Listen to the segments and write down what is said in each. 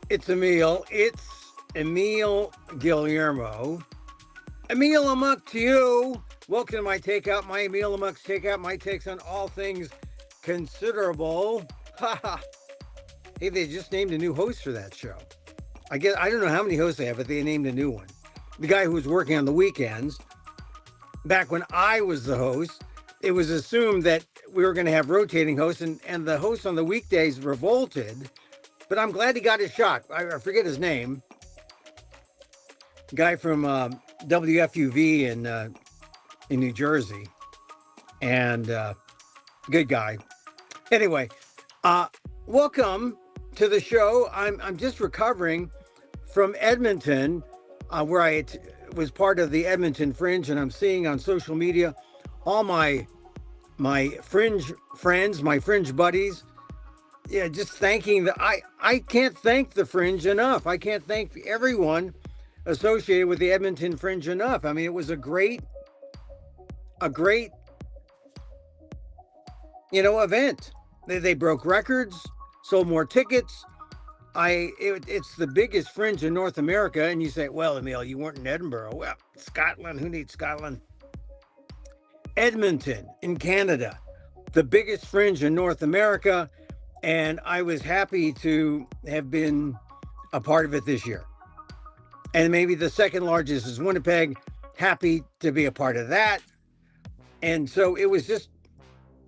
It's Emil. It's Emil Guillermo. Emil Amok to you. Welcome to my takeout, my Emil Amok's takeout, my takes on all things considerable. Ha! Hey, they just named a new host for that show. I guess I don't know how many hosts they have, but they named a new one. The guy who was working on the weekends. Back when I was the host, it was assumed that we were going to have rotating hosts, and the host on the weekdays revolted. But I'm glad he got his shot. I forget his name. Guy from WFUV in New Jersey, and good guy. Anyway, welcome to the show. I'm just recovering from Edmonton, where I was part of the Edmonton Fringe, and I'm seeing on social media all my Fringe friends, my Fringe buddies. Yeah, just thanking I can't thank the Fringe enough. I can't thank everyone associated with the Edmonton Fringe enough. I mean, it was a great event. They broke records, sold more tickets. It's the biggest Fringe in North America, and you say, well, Emil, you weren't in Edinburgh. Well, Scotland, who needs Scotland? Edmonton in Canada, the biggest Fringe in North America. And I was happy to have been a part of it this year. And maybe the second largest is Winnipeg. Happy to be a part of that. And so it was just,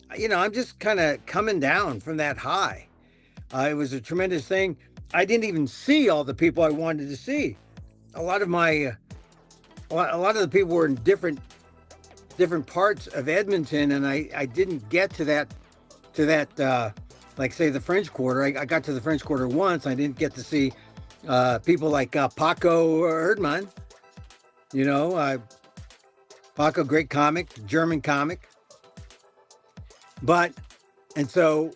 I'm just kind of coming down from that high. It was a tremendous thing. I didn't even see all the people I wanted to see. A lot of the people were in different parts of Edmonton, and I didn't get to that. Like, say, the French Quarter. I got to the French Quarter once. I didn't get to see people like Paco Erdmann. Paco, great comic, German comic. And so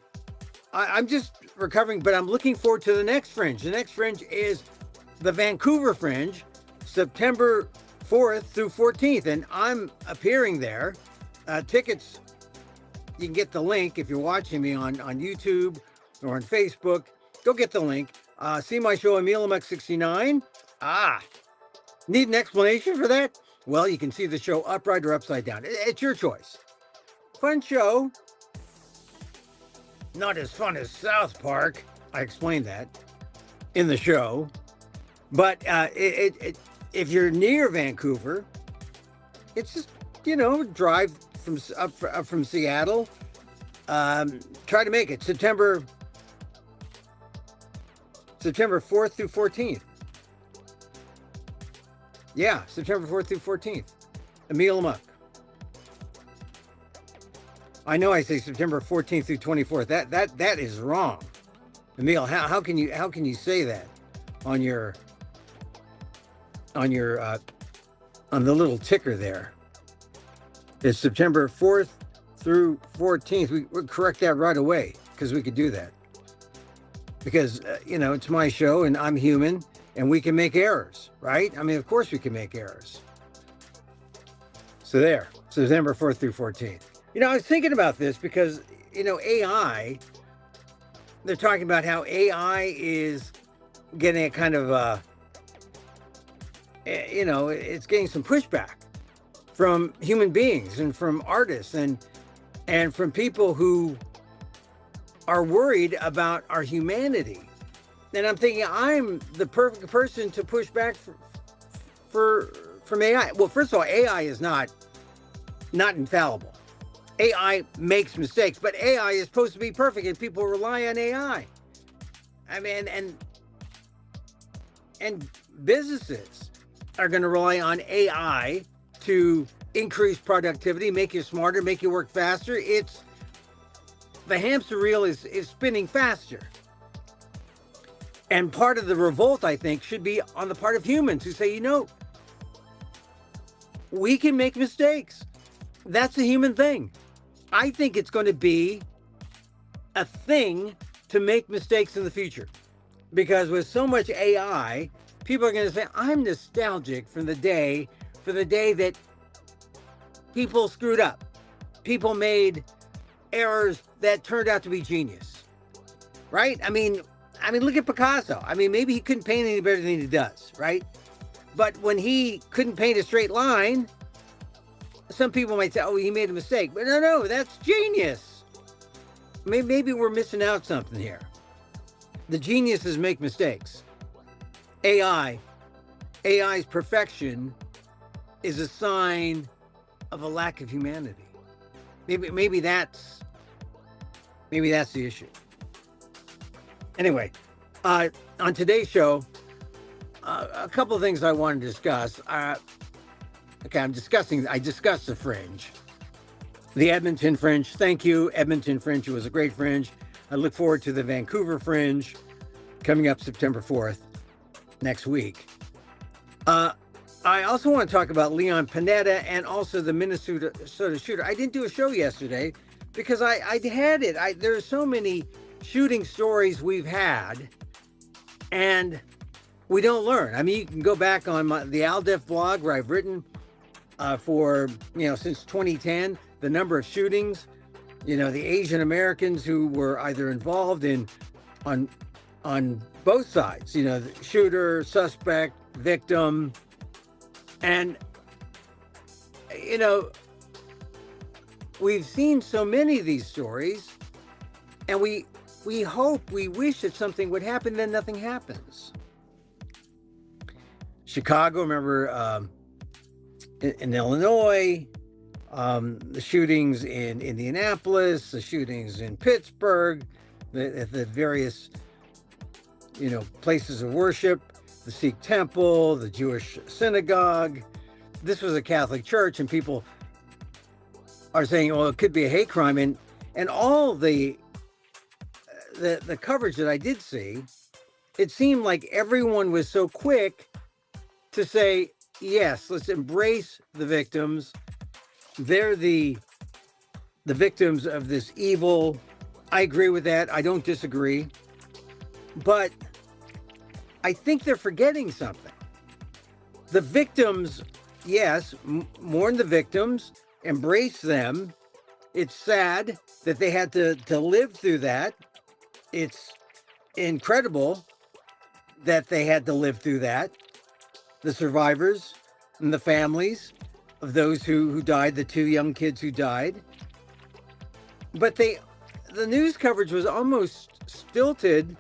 I'm just recovering, but I'm looking forward to the next Fringe. The next Fringe is the Vancouver Fringe, September 4th through 14th, and I'm appearing there. Tickets, you can get the link if you're watching me on YouTube or on Facebook. Go get the link. See my show, Emil Amok 69. Need an explanation for that? Well, you can see the show upright or upside down. It's your choice. Fun show. Not as fun as South Park. I explained that in the show. But if you're near Vancouver, it's just, drive up from Seattle. Try to make it September 4th through 14th. Yeah, September 4th through 14th. Emil Amok. I know I say September 14th through 24th. That is wrong. Emil, how can you say that on the little ticker there? It's September 4th through 14th. We'll correct that right away because we could do that. Because, it's my show and I'm human and we can make errors, right? I mean, of course we can make errors. So there, September 4th through 14th. I was thinking about this because, AI, they're talking about how AI is getting a kind of, it's getting some pushback from human beings and from artists and from people who are worried about our humanity. And I'm thinking I'm the perfect person to push back from AI. Well, first of all, AI is not infallible. AI makes mistakes, but AI is supposed to be perfect, and people rely on AI. I mean, and businesses are going to rely on AI to increase productivity, make you smarter, make you work faster. The hamster wheel is spinning faster. And part of the revolt, I think, should be on the part of humans who say, we can make mistakes. That's a human thing. I think it's going to be a thing to make mistakes in the future. Because with so much AI, people are going to say, I'm nostalgic for the day that people screwed up. People made errors that turned out to be genius. Right? I mean, I mean, look at Picasso. I mean, maybe he couldn't paint any better than he does, right? But when he couldn't paint a straight line, some people might say, oh, he made a mistake. But no, that's genius. Maybe we're missing out something here. The geniuses make mistakes. AI's perfection is a sign of a lack of humanity. Maybe that's the issue. Anyway, on today's show, a couple of things I want to discuss. I discussed the Fringe, the Edmonton Fringe. Thank you, Edmonton Fringe. It was a great Fringe. I look forward to the Vancouver Fringe coming up September 4th next week. I also want to talk about Leon Panetta and also the Minnesota shooter. I didn't do a show yesterday because I had it. There are so many shooting stories we've had, and we don't learn. I mean, you can go back on the ALDEF blog where I've written for, since 2010, the number of shootings, the Asian Americans who were either involved on both sides, the shooter, suspect, victim. And, we've seen so many of these stories, and we wish that something would happen, then nothing happens. Chicago, remember, in Illinois, the shootings in Indianapolis, the shootings in Pittsburgh, the various, places of worship, the Sikh temple, the Jewish synagogue. This was a Catholic church, and people are saying, well, it could be a hate crime. And all the coverage that I did see, it seemed like everyone was so quick to say, yes, let's embrace the victims. They're the victims of this evil. I agree with that. I don't disagree. But I think they're forgetting something. The victims, yes, mourn the victims, embrace them. It's sad that they had to live through that. It's incredible that they had to live through that. The survivors and the families of those who died, the two young kids who died. But the news coverage was almost stilted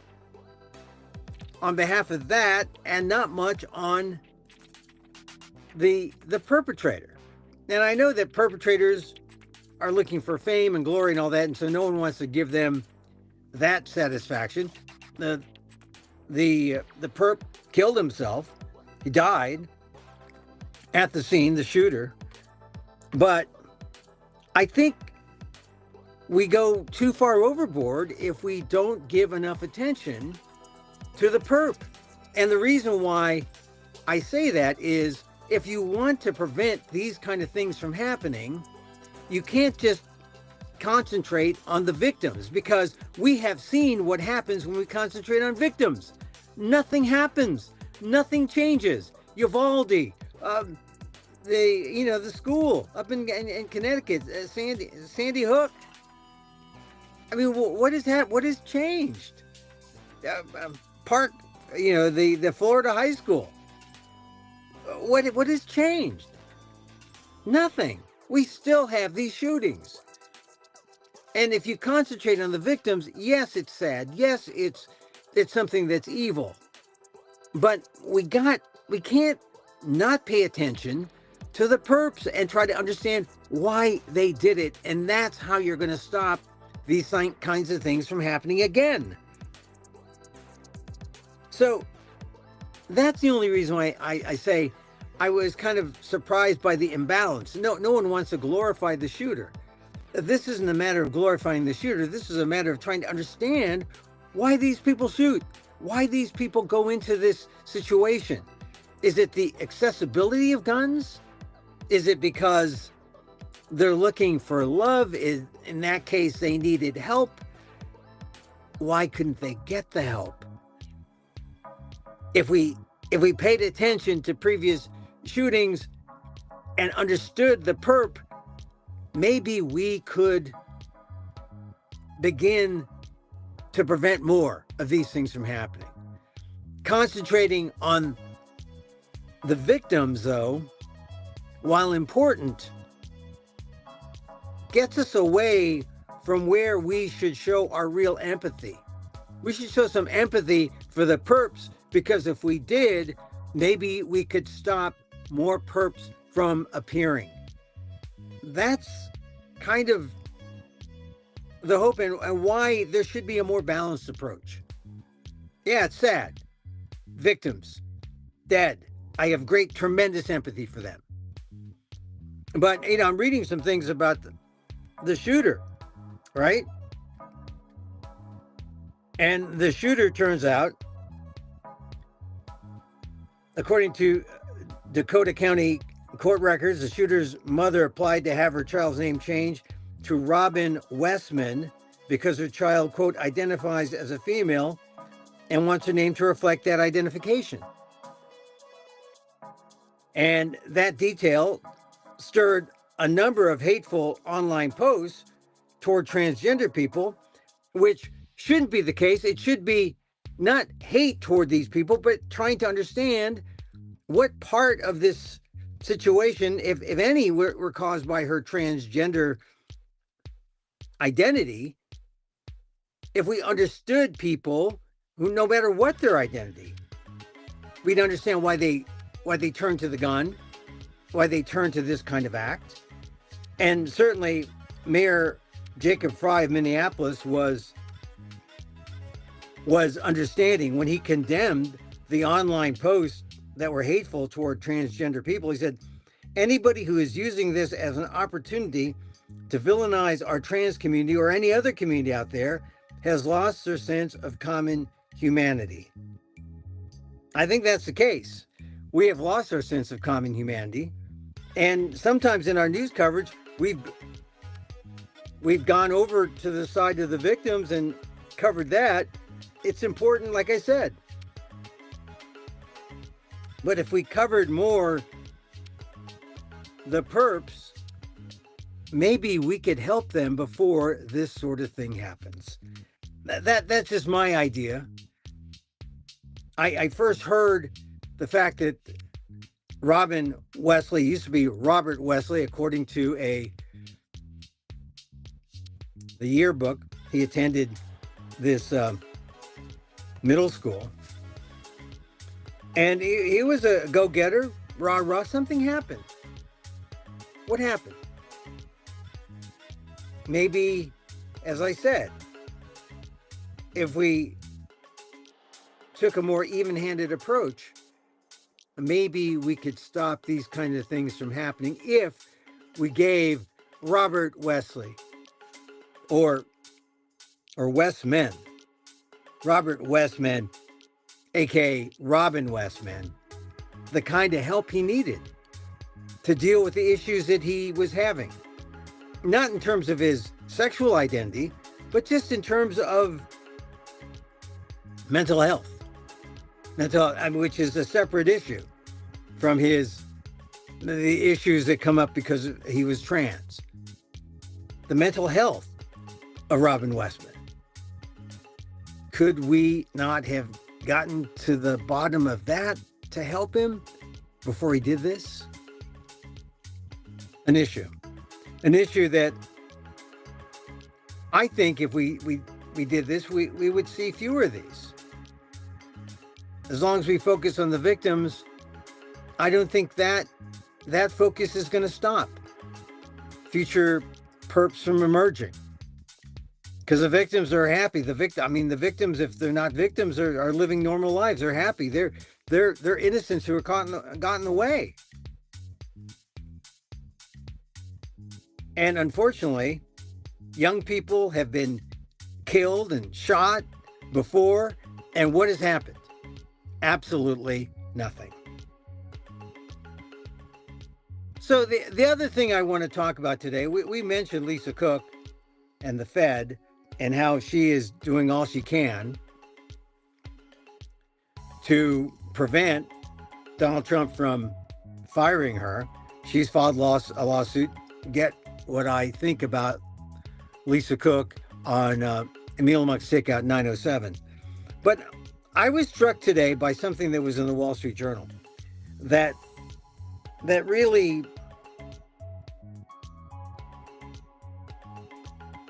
on behalf of that, and not much on the perpetrator. And I know that perpetrators are looking for fame and glory and all that, and so no one wants to give them that satisfaction. The perp killed himself. He died at the scene, the shooter. But I think we go too far overboard if we don't give enough attention to the perp. And the reason why I say that is, if you want to prevent these kind of things from happening, you can't just concentrate on the victims, because we have seen what happens when we concentrate on victims. Nothing happens. Nothing changes. Uvalde, the school up in Connecticut, Sandy Hook. I mean, what has changed? Park, the Florida high school. What has changed? Nothing. We still have these shootings. And if you concentrate on the victims, yes, it's sad. Yes, it's something that's evil. But we can't not pay attention to the perps and try to understand why they did it. And that's how you're going to stop these kinds of things from happening again. So that's the only reason why I say I was kind of surprised by the imbalance. No one wants to glorify the shooter. This isn't a matter of glorifying the shooter. This is a matter of trying to understand why these people shoot, why these people go into this situation. Is it the accessibility of guns? Is it because they're looking for love? In that case, they needed help. Why couldn't they get the help? If we paid attention to previous shootings and understood the perp, maybe we could begin to prevent more. of these things from happening. Concentrating on the victims, though, while important, gets us away from where we should show our real empathy. We should show some empathy for the perps, because if we did, maybe we could stop more perps from appearing. That's kind of the hope, and why there should be a more balanced approach. Yeah, it's sad. Victims, dead. I have great, tremendous empathy for them. But, I'm reading some things about the shooter, right? And the shooter, turns out, according to Dakota County court records, the shooter's mother applied to have her child's name changed to Robin Westman because her child, quote, identifies as a female and wants her name to reflect that identification. And that detail stirred a number of hateful online posts toward transgender people, which shouldn't be the case. It should be not hate toward these people, but trying to understand what part of this situation, if any, were caused by her transgender identity. If we understood people who, no matter what their identity, we'd understand why they turn to the gun, why they turn to this kind of act. And certainly Mayor Jacob Fry of Minneapolis was understanding when he condemned the online posts that were hateful toward transgender people. He said, anybody who is using this as an opportunity to villainize our trans community or any other community out there has lost their sense of common humanity. I think that's the case. We have lost our sense of common humanity. And sometimes in our news coverage, we've gone over to the side of the victims and covered that. It's important, like I said. But if we covered more the perps, maybe we could help them before this sort of thing happens. That's just my idea. I first heard the fact that Robin Wesley used to be Robert Wesley, according to the yearbook. He attended this middle school, and he was a go-getter, rah-rah. Something happened. What happened? Maybe, as I said, if we took a more even-handed approach, maybe we could stop these kind of things from happening if we gave Robert Wesley or Westman, Robert Westman, aka Robin Westman, the kind of help he needed to deal with the issues that he was having. Not in terms of his sexual identity, but just in terms of mental health. Which is a separate issue from the issues that come up because he was trans. The mental health of Robin Westman. Could we not have gotten to the bottom of that to help him before he did this? An issue that I think if we did this, we would see fewer of these. As long as we focus on the victims, I don't think that focus is going to stop future perps from emerging. Because the victims are happy. The victims, if they're not victims, are living normal lives. They're happy. They're innocents who are got in the way. And unfortunately, young people have been killed and shot before. And what has happened? Absolutely nothing. So the other thing I want to talk about today, we mentioned Lisa Cook and the Fed and how she is doing all she can to prevent Donald Trump from firing her. She's filed a lawsuit. Get what I think about Lisa Cook on Emil Stickout 907. But I was struck today by something that was in the Wall Street Journal that really,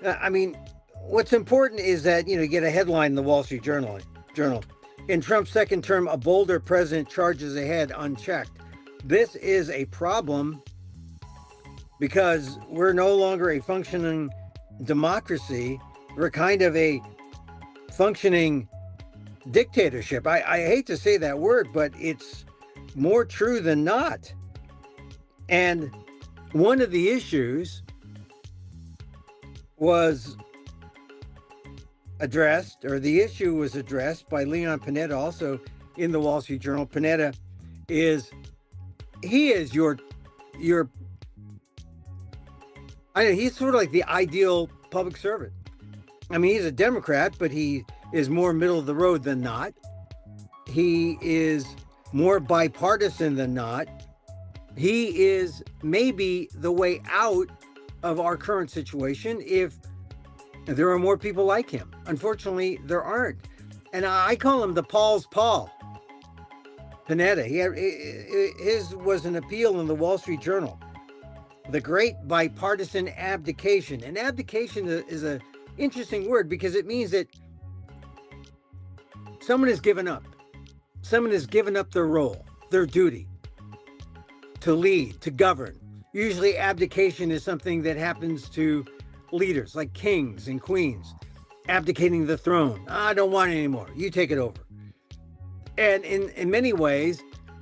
I mean, what's important is that, you get a headline in the Wall Street Journal. In Trump's second term, a bolder president charges ahead unchecked. This is a problem because we're no longer a functioning democracy. We're kind of a functioning dictatorship. I hate to say that word, but it's more true than not. And one of the issues was addressed by Leon Panetta, also in the Wall Street Journal. Panetta is he's sort of like the ideal public servant. I mean, he's a Democrat, but he is more middle of the road than not. He is more bipartisan than not. He is maybe the way out of our current situation if there are more people like him. Unfortunately, there aren't. And I call him the Paul's Paul. Panetta. His was an appeal in the Wall Street Journal. The great bipartisan abdication. And abdication is an interesting word because it means that someone has given up. Someone has given up their role, their duty to lead, to govern. Usually abdication is something that happens to leaders like kings and queens, abdicating the throne. I don't want it anymore. You take it over. And in many ways,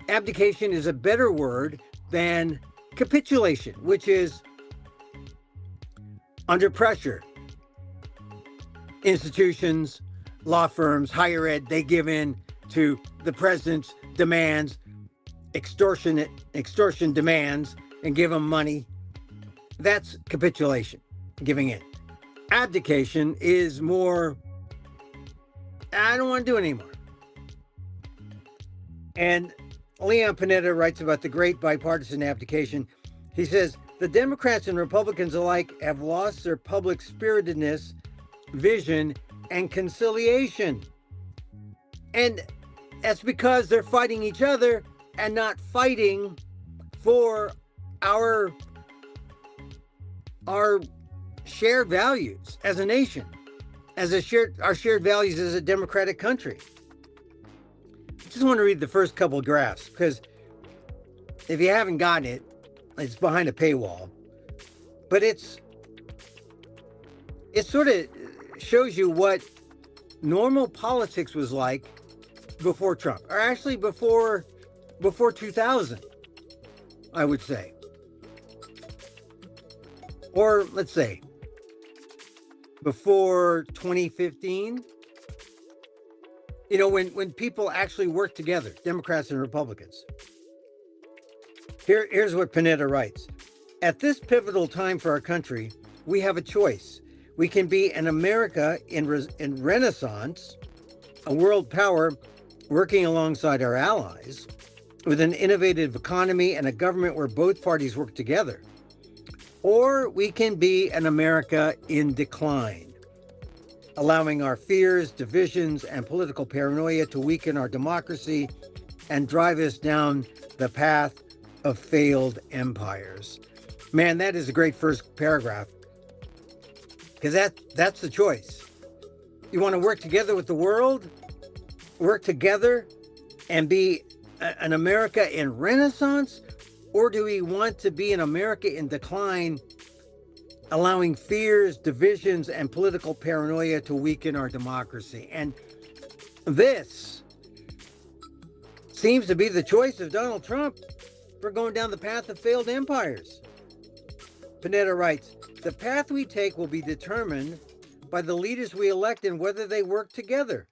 abdication is a better word than capitulation, which is under pressure. Institutions, law firms, higher ed, they give in to the president's demands, extortion demands, and give them money. That's capitulation, giving in. Abdication is more, I don't want to do it anymore. And Leon Panetta writes about the great bipartisan abdication. He says, the Democrats and Republicans alike have lost their public spiritedness, vision, and conciliation. And that's because they're fighting each other and not fighting for our shared values as a nation, our shared values as a democratic country. I just want to read the first couple of graphs because if you haven't gotten it, it's behind a paywall. But it sort of shows you what normal politics was like before Trump, or actually before 2000, I would say. Or let's say before 2015, when people actually work together, Democrats and Republicans. Here's what Panetta writes. At this pivotal time for our country, we have a choice. We can be an America in Renaissance, a world power working alongside our allies, with an innovative economy and a government where both parties work together. Or we can be an America in decline, allowing our fears, divisions, and political paranoia to weaken our democracy and drive us down the path of failed empires. Man, that is a great first paragraph, because that's the choice. You want to work together with the world, work together and be an America in Renaissance? Or do we want to be an America in decline, allowing fears, divisions, and political paranoia to weaken our democracy? And this seems to be the choice of Donald Trump. We're going down the path of failed empires. Panetta writes, the path we take will be determined by the leaders we elect and whether they work together.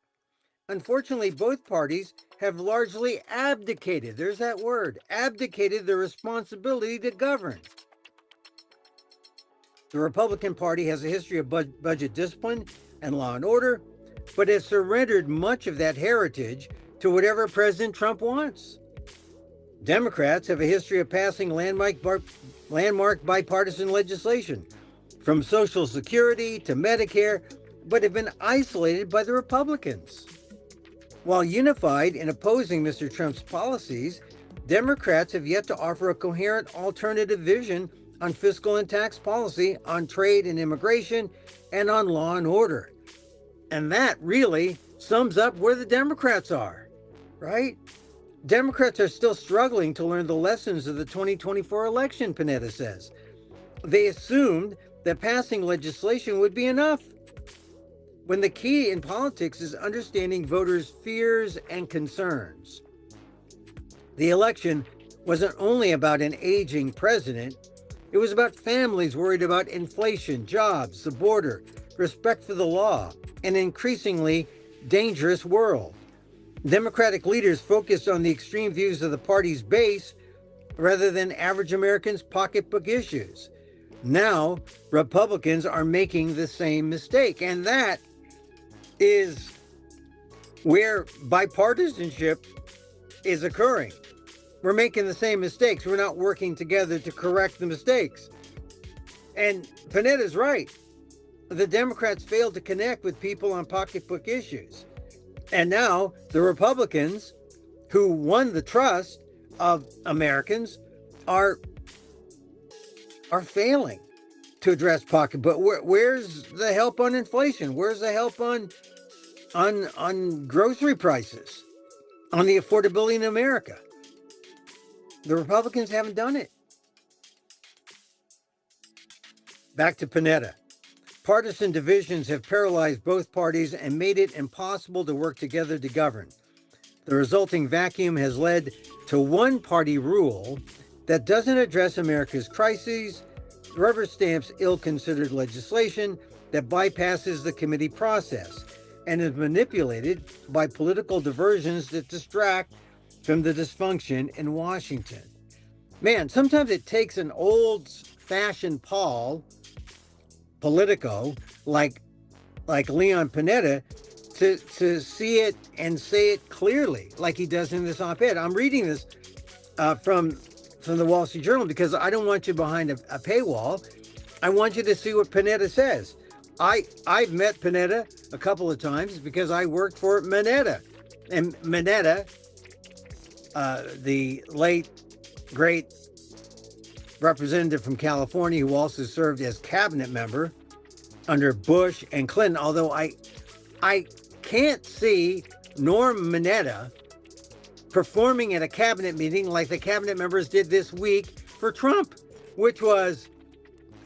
Unfortunately, both parties have largely abdicated, there's that word, abdicated their responsibility to govern. The Republican Party has a history of budget discipline and law and order, but has surrendered much of that heritage to whatever President Trump wants. Democrats have a history of passing landmark bipartisan legislation, from Social Security to Medicare, but have been isolated by the Republicans. While unified in opposing Mr. Trump's policies, Democrats have yet to offer a coherent alternative vision on fiscal and tax policy, on trade and immigration, and on law and order. And that really sums up where the Democrats are, right? Democrats are still struggling to learn the lessons of the 2024 election, Panetta says. They assumed that passing legislation would be enough, when the key in politics is understanding voters' fears and concerns. The election wasn't only about an aging president, it was about families worried about inflation, jobs, the border, respect for the law, an increasingly dangerous world. Democratic leaders focused on the extreme views of the party's base rather than average Americans' pocketbook issues. Now, Republicans are making the same mistake, and that is where bipartisanship is occurring. We're making the same mistakes. We're not working together to correct the mistakes. And Panetta's right. The Democrats failed to connect with people on pocketbook issues. And now the Republicans, who won the trust of Americans, are failing to address pocketbook. Where's the help on inflation? Where's the help on grocery prices, on the affordability in America? The Republicans haven't done it. Back to Panetta. Partisan divisions have paralyzed both parties and made it impossible to work together to govern. The resulting vacuum has led to one-party rule that doesn't address America's crises, rubber stamps ill-considered legislation that bypasses the committee process, and is manipulated by political diversions that distract from the dysfunction in Washington. Man, sometimes it takes an old-fashioned Politico like Leon Panetta to see it and say it clearly, like he does in this op-ed. I'm reading this from the Wall Street Journal because I don't want you behind a paywall. I want you to see what Panetta says. I've met Panetta a couple of times because I worked for Mineta. And Mineta, the late, great representative from California who also served as cabinet member under Bush and Clinton, although I can't see Norm Mineta performing at a cabinet meeting like the cabinet members did this week for Trump, which was,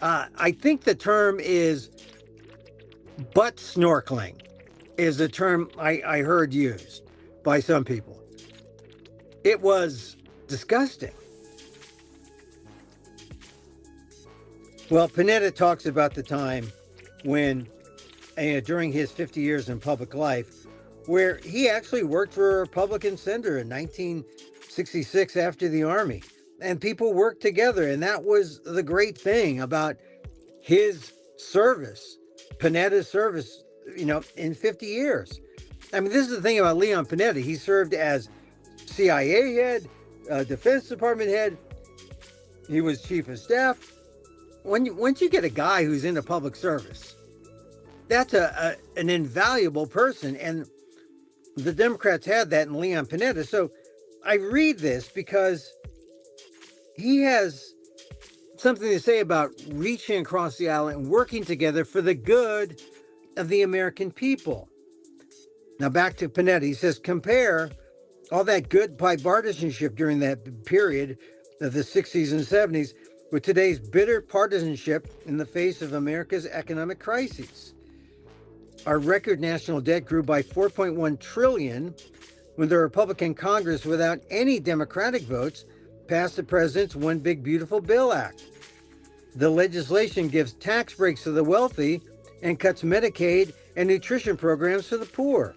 I think the term is butt snorkeling, is the term I heard used by some people. It was disgusting. Well, Panetta talks about the time when, during his 50 years in public life, where he actually worked for a Republican senator in 1966 after the Army. And people worked together. And that was the great thing about his service, Panetta's service, in 50 years. I mean, this is the thing about Leon Panetta. He served as CIA head, Defense Department head. He was chief of staff. Once you get a guy who's in the public service, that's an invaluable person. And the Democrats had that in Leon Panetta. So I read this because he has something to say about reaching across the aisle and working together for the good of the American people. Now back to Panetta. He says, compare all that good bipartisanship during that period of the 60s and 70s with today's bitter partisanship in the face of America's economic crises. Our record national debt grew by $4.1 trillion when the Republican Congress, without any Democratic votes, passed the president's One Big Beautiful Bill Act. The legislation gives tax breaks to the wealthy and cuts Medicaid and nutrition programs for the poor.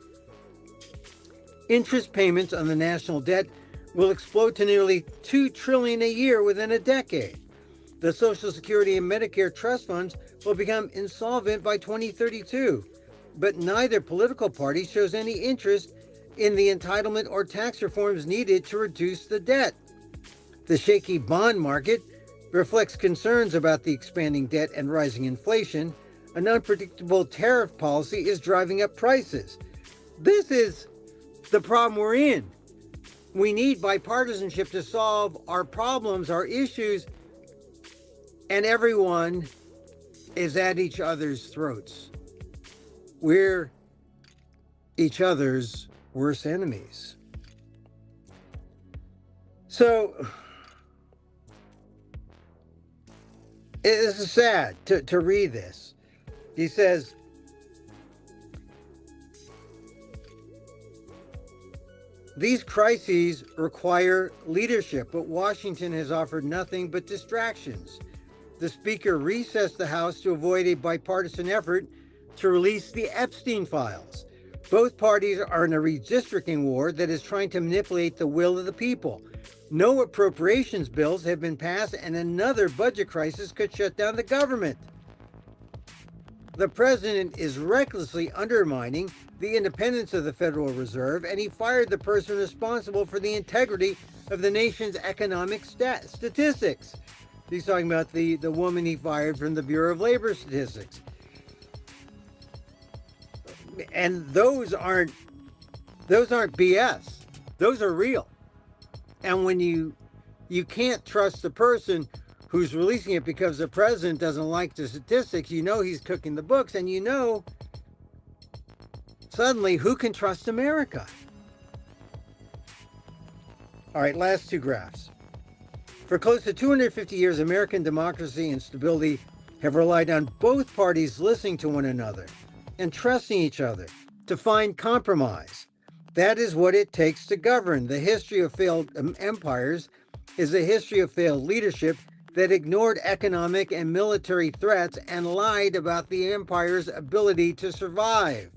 Interest payments on the national debt will explode to nearly $2 trillion a year within a decade. The Social Security and Medicare trust funds will become insolvent by 2032, but neither political party shows any interest in the entitlement or tax reforms needed to reduce the debt. The shaky bond market reflects concerns about the expanding debt and rising inflation. An unpredictable tariff policy is driving up prices. This is the problem we're in. We need bipartisanship to solve our problems, our issues, and everyone is at each other's throats. We're each other's worst enemies. So it is sad to read this. He says, these crises require leadership, but Washington has offered nothing but distractions. The Speaker recessed the House to avoid a bipartisan effort to release the Epstein files. Both parties are in a redistricting war that is trying to manipulate the will of the people. No appropriations bills have been passed, and another budget crisis could shut down the government. The president is recklessly undermining the independence of the Federal Reserve, and he fired the person responsible for the integrity of the nation's economic statistics. He's talking about the woman he fired from the Bureau of Labor Statistics. And those aren't BS. Those are real. And when you can't trust the person who's releasing it because the president doesn't like the statistics, you know he's cooking the books, and you know suddenly who can trust America? All right, last two graphs. For close to 250 years, American democracy and stability have relied on both parties listening to one another and trusting each other to find compromise. That is what it takes to govern. The history of failed empires is a history of failed leadership that ignored economic and military threats and lied about the empire's ability to survive.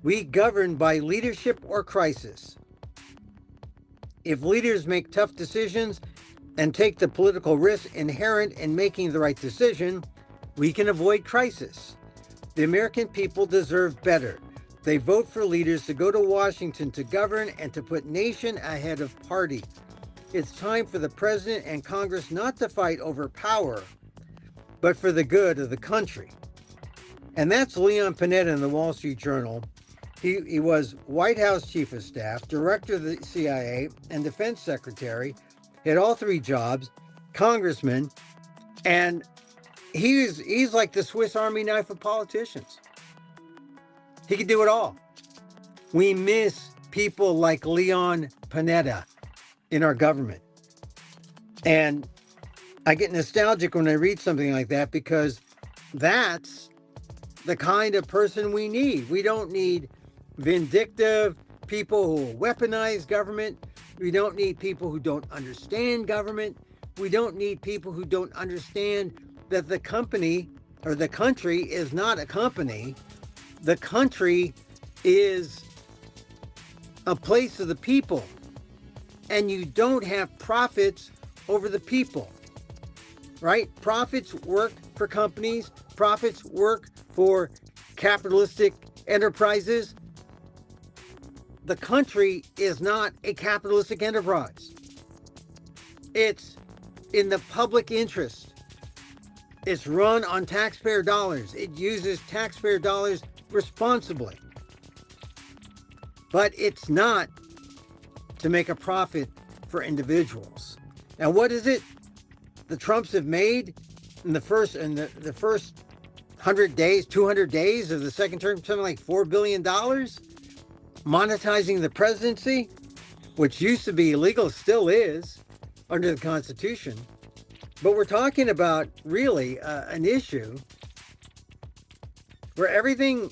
We govern by leadership or crisis. If leaders make tough decisions and take the political risk inherent in making the right decision, we can avoid crisis. The American people deserve better. They vote for leaders to go to Washington to govern and to put nation ahead of party. It's time for the president and Congress not to fight over power, but for the good of the country. And that's Leon Panetta in the Wall Street Journal. He was White House Chief of Staff, Director of the CIA, and Defense Secretary. He had all three jobs, congressman, and he's like the Swiss Army knife of politicians. He could do it all. We miss people like Leon Panetta in our government. And I get nostalgic when I read something like that, because that's the kind of person we need. We don't need vindictive people who weaponize government. We don't need people who don't understand government. We don't need people who don't understand that the company or the country is not a company. The country is a place of the people, and you don't have profits over the people, right? Profits work for companies. Profits work for capitalistic enterprises. The country is not a capitalistic enterprise. It's in the public interest. It's run on taxpayer dollars. It uses taxpayer dollars responsibly. But it's not to make a profit for individuals. Now, what is it the Trumps have made in the first 100 days, 200 days of the second term? Something like $4 billion. Monetizing the presidency, which used to be illegal, still is under the Constitution. But we're talking about really an issue where everything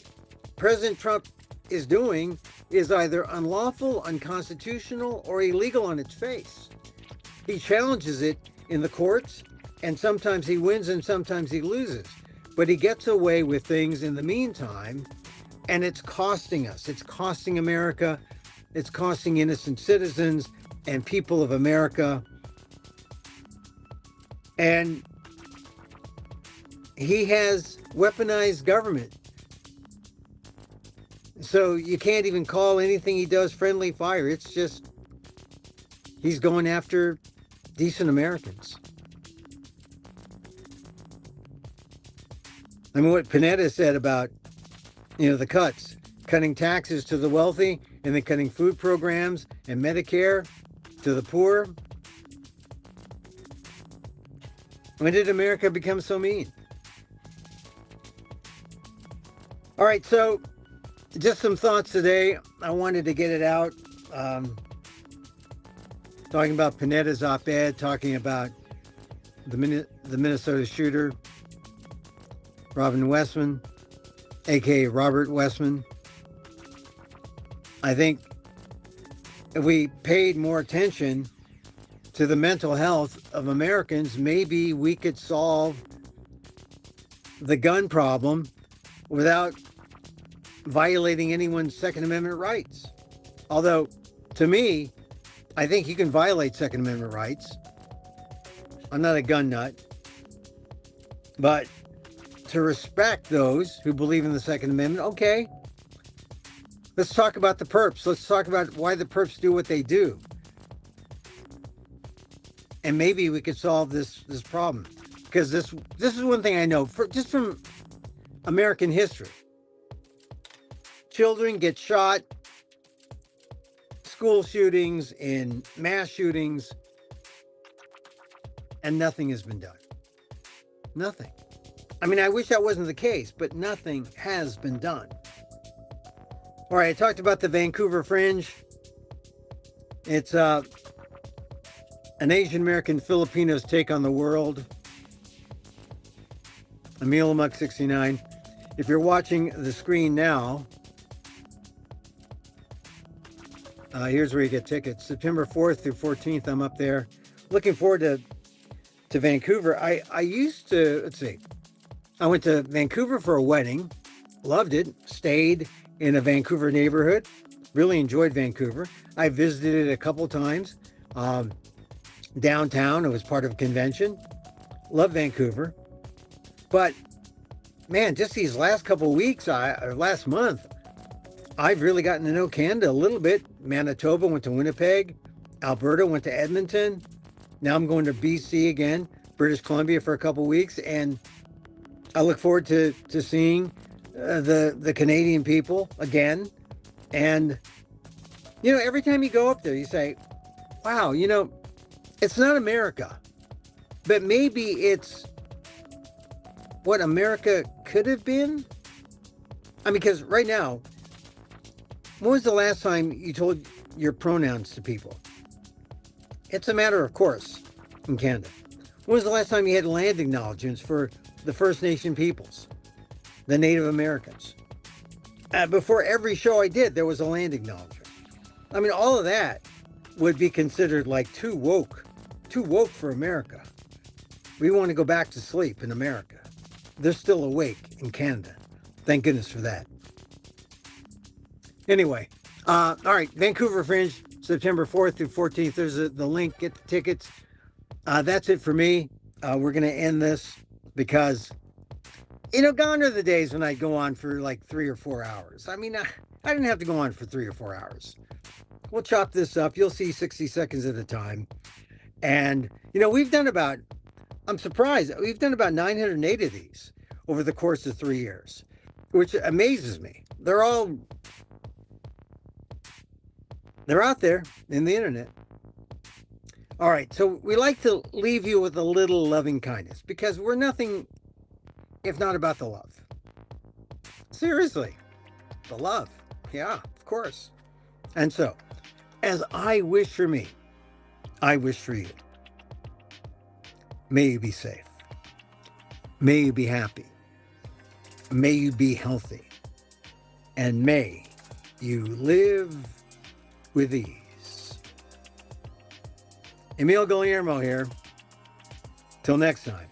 President Trump is doing is either unlawful, unconstitutional, or illegal on its face. He challenges it in the courts, and sometimes he wins and sometimes he loses. But he gets away with things in the meantime, and it's costing us. It's costing America. It's costing innocent citizens and people of America. And he has weaponized government. So you can't even call anything he does friendly fire. It's just, he's going after decent Americans. I mean, what Panetta said about, the cuts, cutting taxes to the wealthy and then cutting food programs and Medicare to the poor. When did America become so mean? All right, so just some thoughts today. I wanted to get it out. Talking about Panetta's op-ed, talking about the Minnesota shooter, Robin Westman, aka Robert Westman. I think if we paid more attention to the mental health of Americans, maybe we could solve the gun problem without violating anyone's Second Amendment rights. Although, to me, I think you can violate Second Amendment rights. I'm not a gun nut. But to respect those who believe in the Second Amendment, okay. Let's talk about the perps. Let's talk about why the perps do what they do. And maybe we could solve this problem. Because this is one thing I know, just from American history. Children get shot, school shootings, and mass shootings, and nothing has been done. Nothing. I mean, I wish that wasn't the case, but nothing has been done. All right, I talked about the Vancouver Fringe. It's an Asian American Filipino's take on the world. Emil, Amok 69. If you're watching the screen now, here's where you get tickets. September 4th through 14th, I'm up there. Looking forward to Vancouver. I used to, let's see, I went to Vancouver for a wedding, loved it, stayed in a Vancouver neighborhood, really enjoyed Vancouver. I visited it a couple times. Downtown, it was part of a convention. Love Vancouver. But man, just these last couple of weeks, or last month, I've really gotten to know Canada a little bit. Manitoba, went to Winnipeg. Alberta, went to Edmonton. Now I'm going to BC again, British Columbia for a couple of weeks. And I look forward to seeing the Canadian people again. And, you know, every time you go up there, you say, wow, you know, it's not America, but maybe it's what America could have been. I mean, because right now, when was the last time you told your pronouns to people? It's a matter of course in Canada. When was the last time you had land acknowledgements for the First Nation peoples, the Native Americans? Before every show I did, there was a land acknowledgement. I mean, all of that would be considered like too woke for America. We want to go back to sleep in America. They're still awake in Canada. Thank goodness for that. Anyway, all right, Vancouver Fringe, September 4th through 14th. There's the link, get the tickets. That's it for me. We're going to end this because, you know, gone are the days when I go on for like 3 or 4 hours. I mean, I didn't have to go on for 3 or 4 hours. We'll chop this up. You'll see 60 seconds at a time. And, you know, I'm surprised, we've done about 908 of these over the course of 3 years, which amazes me. They're out there in the internet. All right, so we like to leave you with a little loving kindness because we're nothing if not about the love. Seriously, the love. Yeah, of course. And so, as I wish for me, I wish for you. May you be safe. May you be happy. May you be healthy. And may you live with ease. Emil Guillermo here. Till next time.